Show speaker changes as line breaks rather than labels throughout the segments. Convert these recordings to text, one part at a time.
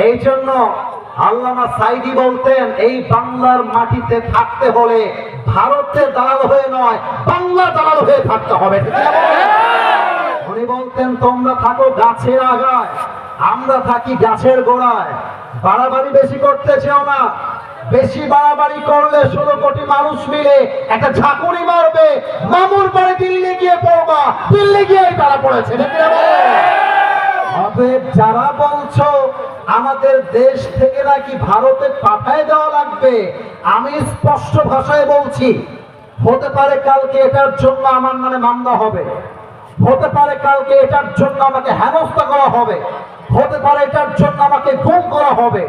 এই জন্য আল্লামা সাইদি বলতেন, এই বাংলার মাটিতে থাকতে হলে ভারতের দালাল হয়ে নয়, বাংলার দালাল হয়ে থাকতে হবে। উনি বলতেন, তোমরা থাকো গাছের আগায়, আমরা থাকি গাছের গোড়ায়। বাড়াবাড়ি বেশি করতে চেও না। বেশি বাড়াবাড়ি করলে 16 কোটি মানুষ মিলে একটা ঝাঁকুনি মারবে, মামুর বাড়ি দিল্লি গিয়ে পড়বা, দিল্লি গিয়ে তারা পড়েছে। অতএব যারা বলছো আমাদের দেশ থেকে নাকি ভারতে পাঠায় দেওয়া লাগবে, আমি স্পষ্ট ভাষায় বলছি, হতে পারে কালকে এটার জন্য আমার নামে মামলা হবে, হতে পারে কালকে এটার জন্য আমাকে হেনস্থা করা হবে, হতে পারে এটার জন্য আমাকে গুম করা হবে,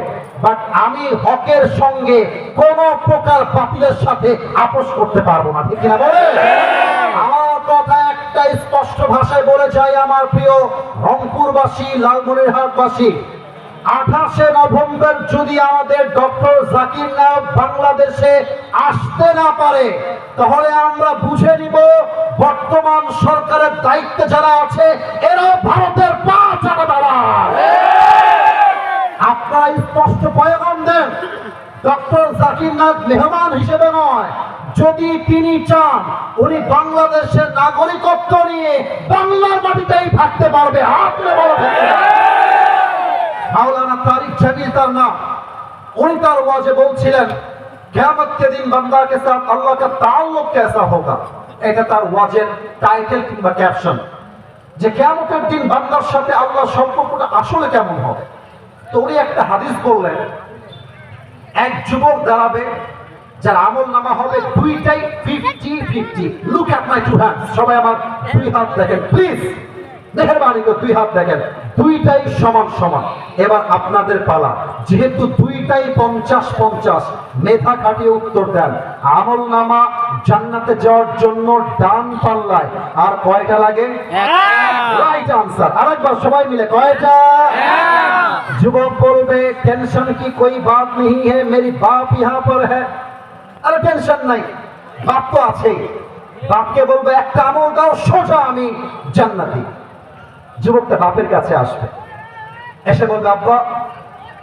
বাট আমি হকের সঙ্গে কোন প্রকার বাতিলের সাথে আপোষ করতে পারবো না। ঠিক কিনা বলে? আমার কথা একটা স্পষ্ট ভাষায় বলে যাই, আমার প্রিয় রংপুরবাসী, লালমনিরহাটবাসী, 28 নভেম্বর যদি আমাদের ডক্টর জাকির নায়েক বাংলাদেশে আসতে না পারে, তাহলে আমরা বুঝে নিব বর্তমান সরকারের দায়িত্বে যারা আছে এরা ভারতের পা চাটা দাঁড়ায়। আপনারা স্পষ্ট পয়গাম দেন, ডক্টর জাকির নায়েক মেহমান হিসেবে নয়, যদি তিনি চান উনি বাংলাদেশের নাগরিকত্ব নিয়ে বাংলার মাটিতেই থাকতে পারবে। আপনি বলবেন মাওলানা তারিক জামিল তার নাম, উনি তার ওয়াজে বলছিলেন কিয়ামত के दिन बंदा के साथ अल्लाह का ताल्लुक कैसा होगा। এটা তার ওয়াজের টাইটেল কিংবা ক্যাপশন, যে কিয়ামতের দিন বান্দার সাথে আল্লাহর সম্পর্কটা আসলে কেমন হবে। তো উনি একটা হাদিস বললেন, এক যুবক দাঁড়াবে যার আমল নামা হবে দুইটাই 50-50। Look at my two hands, সবাই আমার দুই হাত দেখেন প্লিজ, মেহেরবানি করে দুই হাত দেখেন, দুইটাই সমান সমান। এবার আপনাদের পালা, যেহেতু দুইটাই 50-50, মেধা খাটিয়ে উত্তর দেন। আমল নামা জান্নাতে যাওয়ার জন্য ডান পাল্লায় আর কয়টা লাগে? Right answer. আরেকবার সবাই মিলে কয়টা? যুবক বলবে টেনশন কি कोई बात नहीं है, मेरी बाप यहाँ पर है। আরে টেনশন নাই, বাপ তো আছেই। বাপকে বলবে একটা আমল দাও, সোজা আমি জান্নাতি। যুবকটা বাপের কাছে আসবে, এসে বলবে আব্বা